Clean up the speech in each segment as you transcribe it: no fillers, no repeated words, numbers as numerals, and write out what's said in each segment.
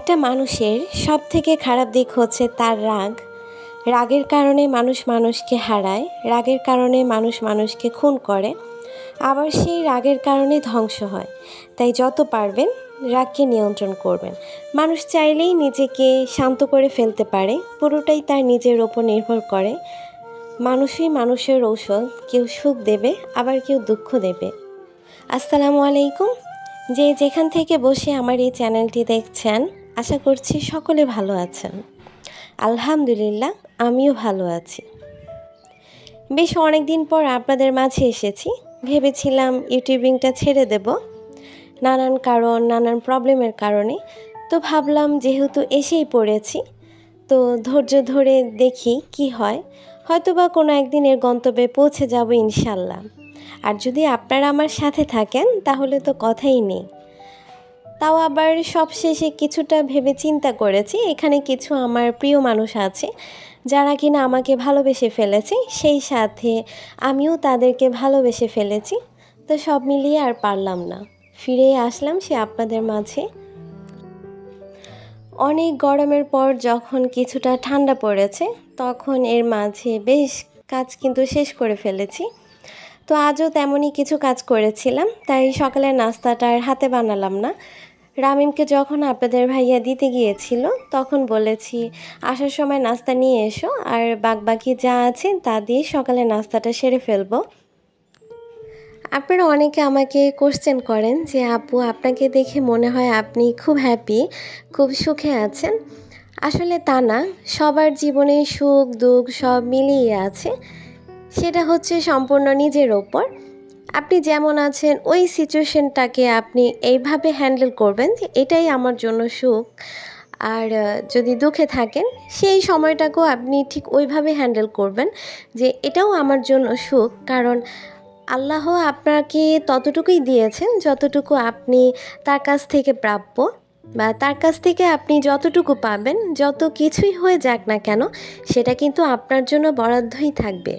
একটা মানুষের সবথেকে খারাপ দিক হচ্ছে তার রাগ। রাগের কারণে মানুষ মানুষকে হারায়, রাগের কারণে মানুষ মানুষকে খুন করে, আবার সেই রাগের কারণে ধ্বংস হয়। তাই যত পারবেন রাগকে নিয়ন্ত্রণ করবেন। মানুষ চাইলেই নিজেকে শান্ত করে ফেলতে পারে, পুরোটাই তার নিজের ওপর নির্ভর করে। মানুষই মানুষের ঔষধ, কেউ সুখ দেবে আবার কেউ দুঃখ দেবে। আসসালামু আলাইকুম। যে যেখান থেকে বসে আমার এই চ্যানেলটি দেখছেন, আশা করছি সকলে ভালো আছেন। আলহামদুলিল্লাহ, আমিও ভালো আছি। বেশ অনেক দিন পর আপনাদের মাঝে এসেছি। ভেবেছিলাম ইউটিউবিংটা ছেড়ে দেব, নানান কারণ, নানান প্রবলেমের কারণে। তো ভাবলাম যেহেতু এসেই পড়েছি, তো ধৈর্য ধরে দেখি কি হয়। হয়তোবা কোনো একদিন এর গন্তব্যে পৌঁছে যাব ইনশাল্লাহ। আর যদি আপনারা আমার সাথে থাকেন তাহলে তো কথাই নেই। তাও আবার সবশেষে কিছুটা ভেবে চিন্তা করেছি, এখানে কিছু আমার প্রিয় মানুষ আছে যারা কিনা আমাকে ভালোবেসে ফেলেছে, সেই সাথে আমিও তাদেরকে ভালোবেসে ফেলেছি। তো সব মিলিয়ে আর পারলাম না, ফিরে আসলাম সে আপনাদের মাঝে। অনেক গরমের পর যখন কিছুটা ঠান্ডা পড়েছে, তখন এর মাঝে বেশ কাজ কিন্তু শেষ করে ফেলেছি। তো আজও তেমনই কিছু কাজ করেছিলাম, তাই সকালের নাস্তাটা আর হাতে বানালাম না। রামিমকে যখন আপনাদের ভাইয়া দিতে গিয়েছিল, তখন বলেছি আসার সময় নাস্তা নিয়ে এসো, আর বাকি যা আছে তা দিয়ে সকালে নাস্তাটা সেরে ফেলবো। আপনারা অনেকে আমাকে কোশ্চেন করেন যে আপু, আপনাকে দেখে মনে হয় আপনি খুব হ্যাপি, খুব সুখে আছেন। আসলে তা না, সবার জীবনে সুখ দুঃখ সব মিলিয়ে আছে। সেটা হচ্ছে সম্পূর্ণ নিজের ওপর। আপনি যেমন আছেন ওই সিচুয়েশনটাকে আপনি এইভাবে হ্যান্ডেল করবেন যে এটাই আমার জন্য সুখ। আর যদি দুঃখে থাকেন, সেই সময়টাকেও আপনি ঠিক ওইভাবে হ্যান্ডেল করবেন যে এটাও আমার জন্য সুখ। কারণ আল্লাহ আপনাকে ততটুকুই দিয়েছেন যতটুকু আপনি তার কাছ থেকে প্রাপ্য, বা তার কাছ থেকে আপনি যতটুকু পাবেন। যত কিছুই হয়ে যাক না কেন, সেটা কিন্তু আপনার জন্য বরাদ্দই থাকবে।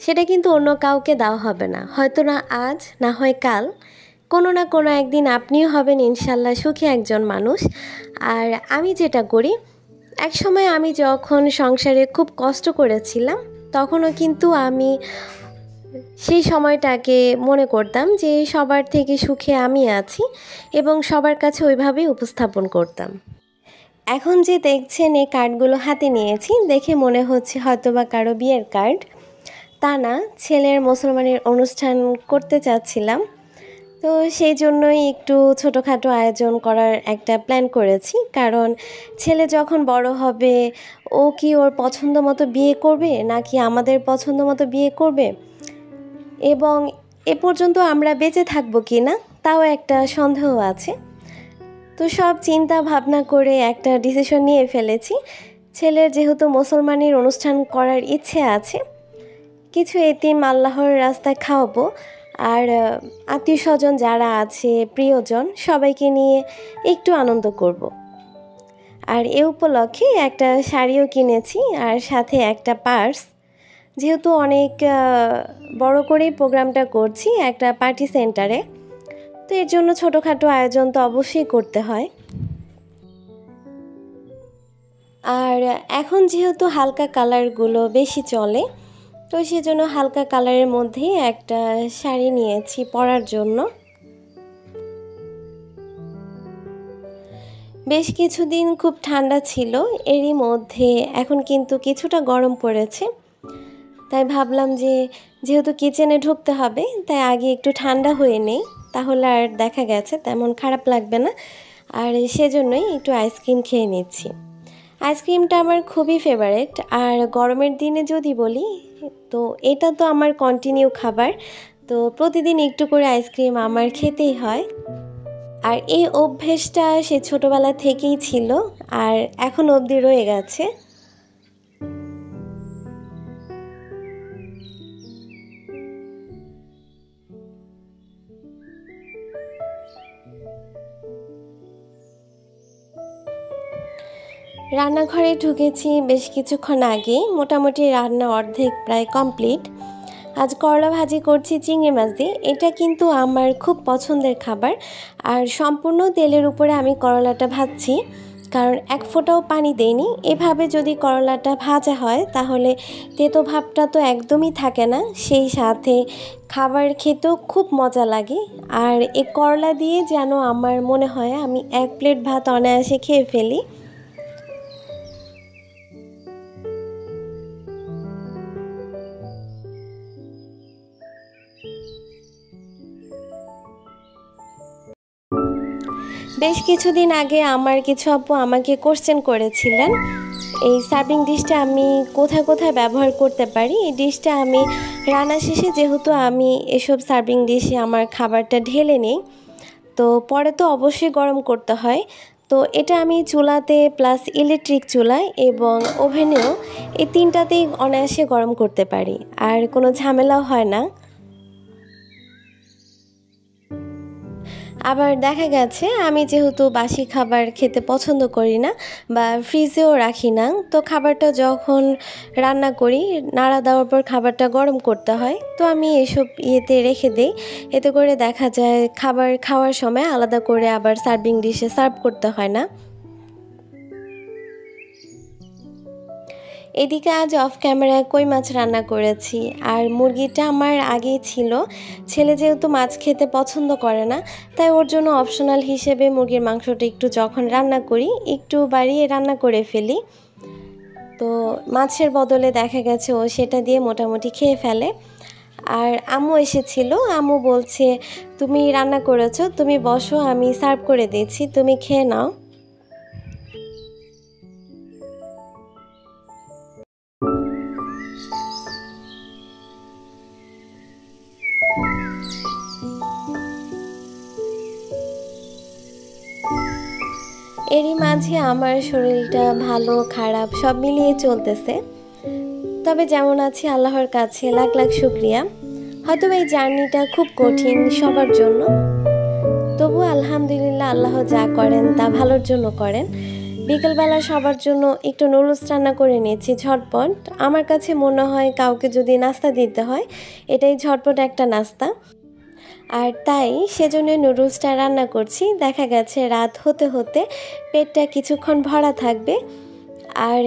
সেটা কিন্তু অন্য কাউকে দেওয়া হবে না। হয়তো না আজ, না হয় কাল, কোনো না কোনো একদিন আপনিও হবেন ইনশাল্লাহ সুখী একজন মানুষ। আর আমি যেটা করি, একসময় আমি যখন সংসারে খুব কষ্ট করেছিলাম, তখনও কিন্তু আমি সেই সময়টাকে মনে করতাম যে সবার থেকে সুখে আমি আছি, এবং সবার কাছে ওইভাবেই উপস্থাপন করতাম। এখন যে দেখছেন এই কার্ডগুলো হাতে নিয়েছি, দেখে মনে হচ্ছে হয়তোবা কারো বিয়ের কার্ড। তা না, ছেলের মুসলমানের অনুষ্ঠান করতে চাচ্ছিলাম। তো সেই জন্যই একটু ছোটোখাটো আয়োজন করার একটা প্ল্যান করেছি। কারণ ছেলে যখন বড় হবে, ও কি ওর পছন্দ মতো বিয়ে করবে নাকি আমাদের পছন্দ মতো বিয়ে করবে, এবং এ পর্যন্ত আমরা বেঁচে থাকবো কি না তাও একটা সন্দেহ আছে। তো সব চিন্তা ভাবনা করে একটা ডিসিশন নিয়ে ফেলেছি। ছেলের যেহেতু মুসলমানের অনুষ্ঠান করার ইচ্ছে আছে, কিছু এতিম আল্লাহর রাস্তায় খাওয়াবো, আর আত্মীয় স্বজন যারা আছে, প্রিয়জন, সবাইকে নিয়ে একটু আনন্দ করব। আর এ উপলক্ষে একটা শাড়িও কিনেছি, আর সাথে একটা পার্স। যেহেতু অনেক বড় করেই প্রোগ্রামটা করছি একটা পার্টি সেন্টারে, তো এর জন্য ছোটোখাটো আয়োজন তো অবশ্যই করতে হয়। আর এখন যেহেতু হালকা কালারগুলো বেশি চলে, তো সেজন্য হালকা কালারের মধ্যেই একটা শাড়ি নিয়েছি পরার জন্য। বেশ কিছুদিন খুব ঠান্ডা ছিল, এরই মধ্যে এখন কিন্তু কিছুটা গরম পড়েছে। তাই ভাবলাম যে যেহেতু কিচেনে ঢুকতে হবে, তাই আগে একটু ঠান্ডা হয়ে নেই, তাহলে আর দেখা গেছে তেমন খারাপ লাগবে না। আর সেজন্যই একটু আইসক্রিম খেয়ে নিচ্ছি। আইসক্রিমটা আমার খুবই ফেভারিট। আর গরমের দিনে যদি বলি, তো এটা তো আমার কন্টিনিউ খাবার। তো প্রতিদিন একটু করে আইসক্রিম আমার খেতেই হয়। আর এই অভ্যেসটা সে ছোটোবেলা থেকেই ছিল, আর এখন অবধি রয়ে গেছে। রান্নাঘরে ঢুকেছি বেশ কিছুক্ষণ আগেই, মোটামুটি রান্না অর্ধেক প্রায় কমপ্লিট। আজ করলা ভাজি করছি চিংড়ি মাছ দিয়ে। এটা কিন্তু আমার খুব পছন্দের খাবার। আর সম্পূর্ণ তেলের উপরে আমি করলাটা ভাজছি, কারণ এক ফোঁটাও পানি দেইনি। এভাবে যদি করলাটা ভাজা হয় তাহলে তেতো ভাবটা তো একদমই থাকে না, সেই সাথে খাবার খেতেও খুব মজা লাগে। আর এই করলা দিয়ে যেন আমার মনে হয় আমি 1 প্লেট ভাত অনায়াসে খেয়ে ফেলি। বেশ কিছুদিন আগে আমার কিছু আপু আমাকে কোশ্চেন করেছিলেন এই সার্ভিং ডিশটা আমি কোথায় কোথায় ব্যবহার করতে পারি। এই ডিশটা আমি রান্না শেষে যেহেতু আমি এসব সার্ভিং ডিশে আমার খাবারটা ঢেলে নিই, তো পরে তো অবশ্যই গরম করতে হয়। তো এটা আমি চুলাতে প্লাস ইলেকট্রিক চুলায় এবং ওভেনেও এই তিনটাতেই অনায়াসে গরম করতে পারি, আর কোনো ঝামেলাও হয় না। আবার দেখা গেছে আমি যেহেতু বাসি খাবার খেতে পছন্দ করি না বা ফ্রিজেও রাখি না, তো খাবারটা যখন রান্না করি নাড়া দেওয়ার পর খাবারটা গরম করতে হয়, তো আমি এসব ইয়েতে রেখে দেই। এতে করে দেখা যায় খাবার খাওয়ার সময় আলাদা করে আবার সার্ভিং ডিশে সার্ভ করতে হয় না। এদিকে আজ অফ ক্যামেরায় কই মাছ রান্না করেছি, আর মুরগিটা আমার আগেই ছিল। ছেলে যেহেতু মাছ খেতে পছন্দ করে না, তাই ওর জন্য অপশনাল হিসেবে মুরগির মাংসটা একটু যখন রান্না করি একটু বাড়িয়ে রান্না করে ফেলি। তো মাছের বদলে দেখা গেছে ও সেটা দিয়ে মোটামুটি খেয়ে ফেলে। আর আম্মু এসেছিল, আম্মু বলছে তুমি রান্না করেছো, তুমি বসো আমি সার্ভ করে দিচ্ছি, তুমি খেয়ে নাও। এরই মাঝে আমার শরীরটা ভালো খারাপ সব মিলিয়ে চলতেছে, তবে যেমন আছি আল্লাহর কাছে লাখ লাখ শুক্রিয়া। হয়তো এই জার্নিটা খুব কঠিন সবার জন্য, তবু আলহামদুলিল্লাহ আল্লাহ যা করেন তা ভালোর জন্য করেন। বিকেলবেলা সবার জন্য একটু নুডলস রান্না করে নিয়েছি ঝটপট। আমার কাছে মনে হয় কাউকে যদি নাস্তা দিতে হয় এটাই ঝটপট একটা নাস্তা, আর তাই সেজন্য নুডলসটা রান্না করছি। দেখা গেছে রাত হতে হতে পেটটা কিছুক্ষণ ভরা থাকবে। আর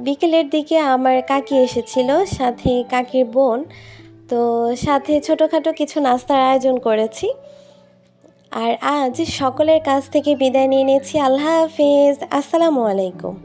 বিকেলের দিকে আমার কাকি এসেছিল, সাথে কাকির বোন, তো সাথে ছোটোখাটো কিছু নাস্তার আয়োজন করেছি। আর আজ সকলের কাছ থেকে বিদায় নিয়ে নিয়েছি। আল্লাহ হাফেজ, আসসালামু আলাইকুম।